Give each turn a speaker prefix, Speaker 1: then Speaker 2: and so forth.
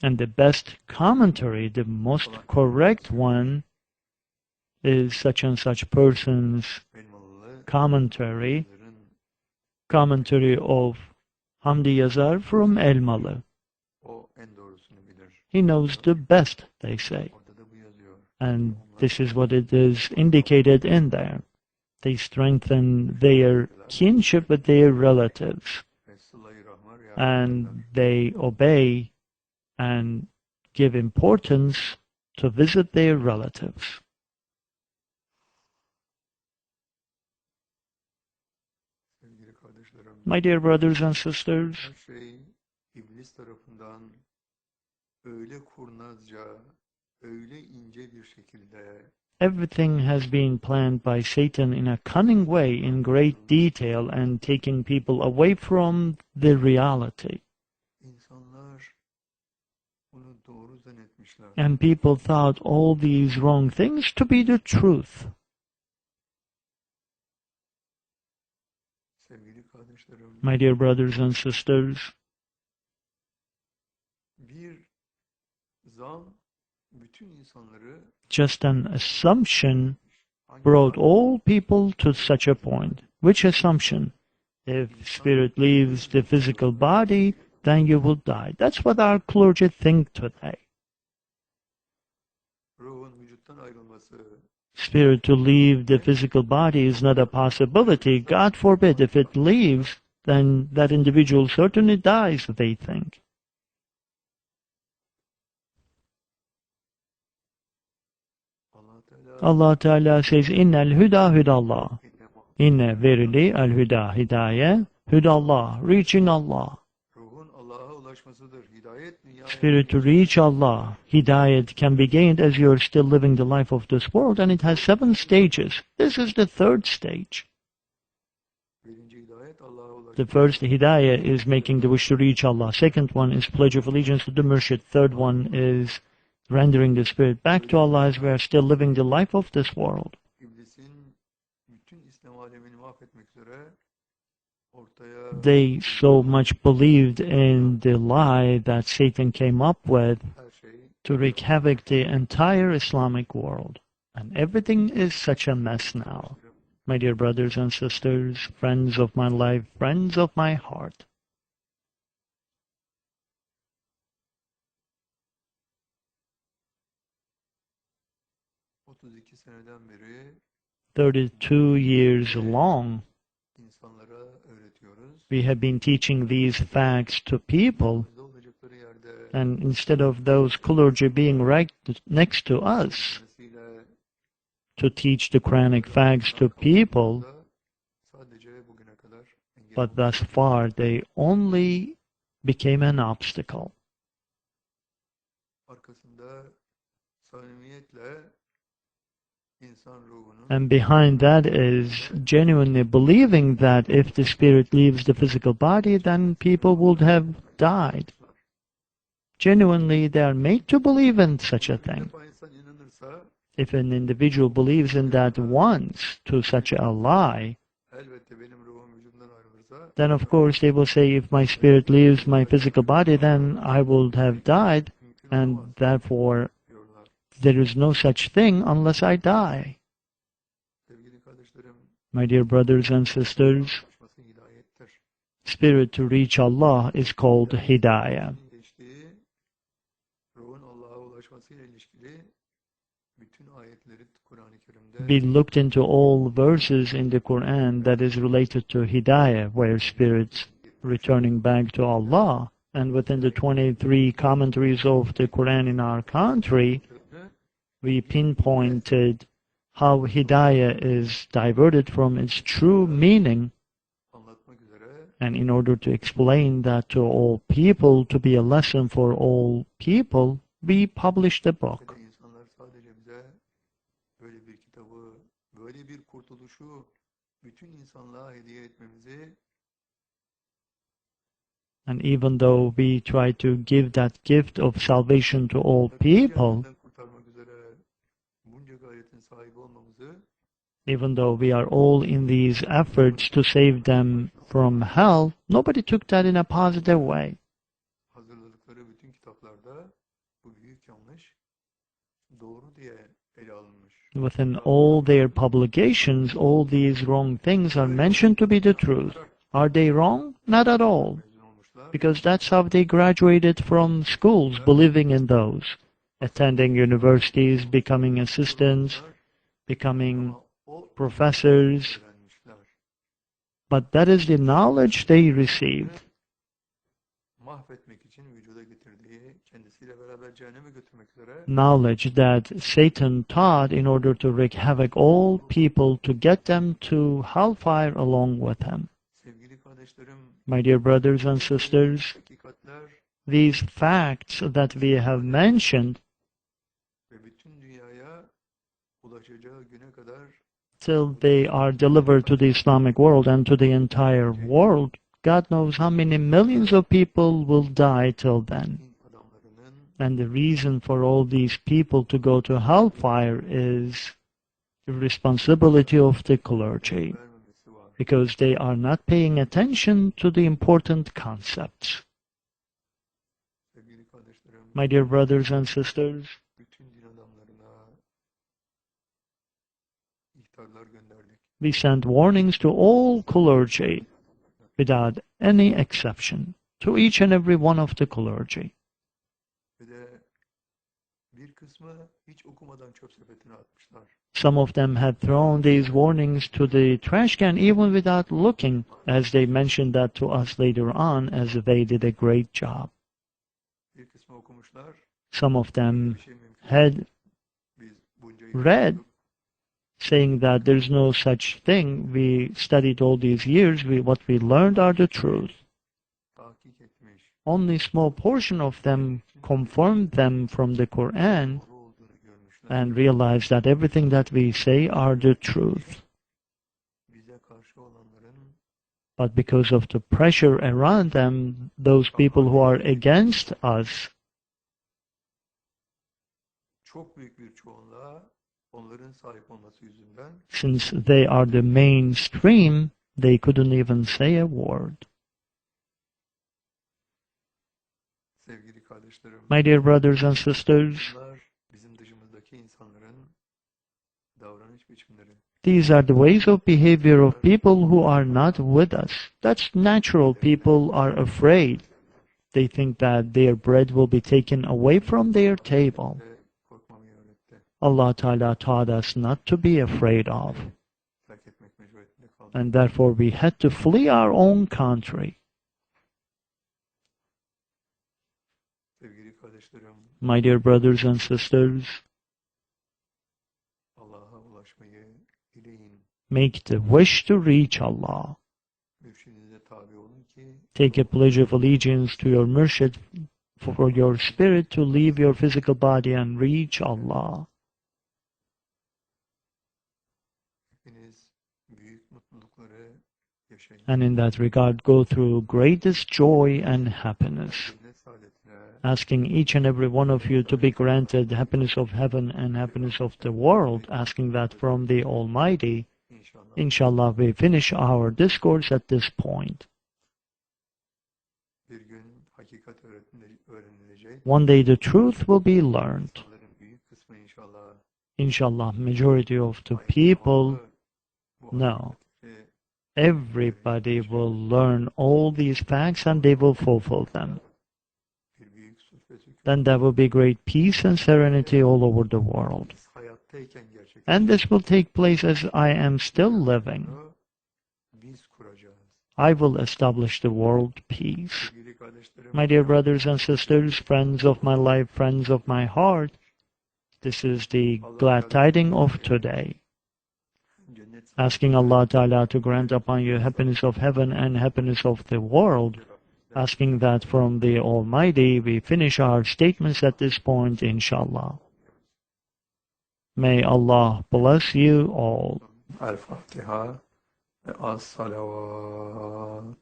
Speaker 1: And the best commentary, the most correct one, is such and such person's commentary of Hamdi Yazar from Elmalı. He knows the best, they say. And this is what it is indicated in there. They strengthen their kinship with their relatives. And they obey and give importance to visit their relatives. My dear brothers and sisters, everything has been planned by Satan in a cunning way, in great detail, and taking people away from the reality. And people thought all these wrong things to be the truth. My dear brothers and sisters, just an assumption brought all people to such a point. Which assumption? If spirit leaves the physical body, then you will die. That's what our clergy think today. Spirit to leave the physical body is not a possibility. God forbid, if it leaves, then that individual certainly dies, they think. Allah Teala says, İnnel huda hudallah. Inne verily al huda hidayeh, hudallah, reaching Allah. Spirit to reach Allah, hidayat can be gained as you are still living the life of this world, and it has 7 stages. This is the 3rd stage. The first hidayah is making the wish to reach Allah. Second one is pledge of allegiance to the Murshid. Third one is rendering the spirit back to Allah as we are still living the life of this world. They so much believed in the lie that Satan came up with to wreak havoc the entire Islamic world. And everything is such a mess now. My dear brothers and sisters, friends of my life, friends of my heart.
Speaker 2: seneden beri
Speaker 1: 32 years long, we have been teaching these facts to people, and instead of those clergy being right next to us to teach the Quranic facts to people, but thus far they only became an obstacle. And behind that is genuinely believing that if the spirit leaves the physical body, then people would have died. Genuinely, they are made to believe in such a thing. If an individual believes in that once, to such a lie, then of course they will say, if my spirit leaves my physical body, then I would have died, and therefore there is no such thing unless I die. My dear brothers and sisters, spirit to reach Allah is called Hidayah. We looked into all verses in the Quran that is related to Hidayah, where spirits returning back to Allah, and within the 23 commentaries of the Quran in our country, we pinpointed how Hidayah is diverted from its true meaning. And in order to explain that to all people, to be a lesson for all people, we published a book. And even though we try to give that gift of salvation to all people, Even though we are all in these efforts to save them from hell, nobody took that in a positive way.
Speaker 2: Hazırladıkları bütün kitaplarda bu büyük yanlış doğru diye ele alınmış.
Speaker 1: Within all their publications, all these wrong things are mentioned to be the truth. Are they wrong? Not at all. Because that's how they graduated from schools, believing in those. Attending universities, becoming assistants, becoming professors. But that is the knowledge they received.
Speaker 2: Mahvetmek için vücuda getirdiği, kendisiyle beraber cehenneme götürmek üzere
Speaker 1: Knowledge that Satan taught in order to wreak havoc all people to get them to hellfire along with him.
Speaker 2: sevgili kardeşlerim,
Speaker 1: My dear brothers and sisters,
Speaker 2: hakikatler
Speaker 1: these facts that we have mentioned
Speaker 2: ve bütün dünyaya ulaşacağı güne kadar
Speaker 1: till they are delivered to the Islamic world and to the entire world, God knows how many millions of people will die till then.
Speaker 2: adamlarının
Speaker 1: And the reason for all these people to go to hellfire is the responsibility of the clergy,
Speaker 2: vermemesi var.
Speaker 1: because they are not paying attention to the important concepts.
Speaker 2: Sevgili kardeşlerim,
Speaker 1: My dear brothers and sisters,
Speaker 2: bütün din adamlarına ihtarlar gönderdik.
Speaker 1: we send warnings to all clergy without any exception, to each and every one of the clergy.
Speaker 2: Ve de bir kısmı hiç okumadan çöp sepetine atmışlar.
Speaker 1: Some of them had thrown these warnings to the trash can even without looking, as they mentioned that to us later on, as they did a great job.
Speaker 2: Bir kısmı okumuşlar.
Speaker 1: Some of them
Speaker 2: Bir şey mümkün.
Speaker 1: had
Speaker 2: Biz bunca
Speaker 1: read,
Speaker 2: yıl
Speaker 1: saying that there's no such thing. We studied all these years. What we learned are the truth.
Speaker 2: tahkik etmiş.
Speaker 1: Only small portion of them confirmed them from the Quran
Speaker 2: Doğru olduğunu görmüşler.
Speaker 1: and realized that everything that we say are the truth.
Speaker 2: Bize karşı olanların
Speaker 1: But because of the pressure around them, those people who are against us,
Speaker 2: çok büyük bir çoğunluğa onların sahip olması yüzünden
Speaker 1: since they are the mainstream, they couldn't even say a word.
Speaker 2: sevgili kardeşlerim,
Speaker 1: My dear brothers and sisters,
Speaker 2: bunlar bizim dışımızdaki insanların davranış biçimleri.
Speaker 1: these are the ways of behavior of people who are not with us. That's natural. People are afraid. They think that their bread will be taken away from their table.
Speaker 2: Ve korkmamayı öğretti.
Speaker 1: Allah Ta'ala taught us not to be afraid of.
Speaker 2: Terk etmek mecburiyetinde kaldık.
Speaker 1: And therefore we had to flee our own country.
Speaker 2: Sevgili kardeşlerim,
Speaker 1: My dear brothers and sisters,
Speaker 2: Allah'a ulaşmayı dileyin.
Speaker 1: make the wish to reach Allah.
Speaker 2: Mürşidinize tabi olun ki
Speaker 1: Take a pledge of allegiance to your murshid for your spirit to leave your physical body and reach Allah.
Speaker 2: hepiniz büyük mutlulukları yaşayın.
Speaker 1: And in that regard, go through greatest joy and happiness,
Speaker 2: Cennet saadetine
Speaker 1: asking each and every one of you to be granted happiness of heaven and happiness of the world, asking that from the Almighty.
Speaker 2: inşallah
Speaker 1: Inshallah, we finish our discourse at this point.
Speaker 2: bir gün hakikat öğrenilecek.
Speaker 1: One day the truth will be learned.
Speaker 2: İnsanların büyük kısmı inşallah
Speaker 1: Inshallah, majority of the people, no. Everybody will learn all these facts and they will fulfill them.
Speaker 2: bir büyük sulh ve sükun
Speaker 1: Then there will be great peace and serenity all over the world.
Speaker 2: biz hayattayken gerçekleşecek.
Speaker 1: And this will take place as I am still living.
Speaker 2: Bunu biz kuracağız.
Speaker 1: I will establish the world peace.
Speaker 2: Sevgili kardeşlerim,
Speaker 1: My dear brothers and sisters, friends of my life, friends of my heart, this is the glad tiding of today.
Speaker 2: cennet
Speaker 1: Asking Allah Ta'ala to grant upon you happiness of heaven and happiness of the world. Asking that from the Almighty we finish our statements at this point, inshallah. May Allah bless you all.
Speaker 2: El Fatiha ve as salavat.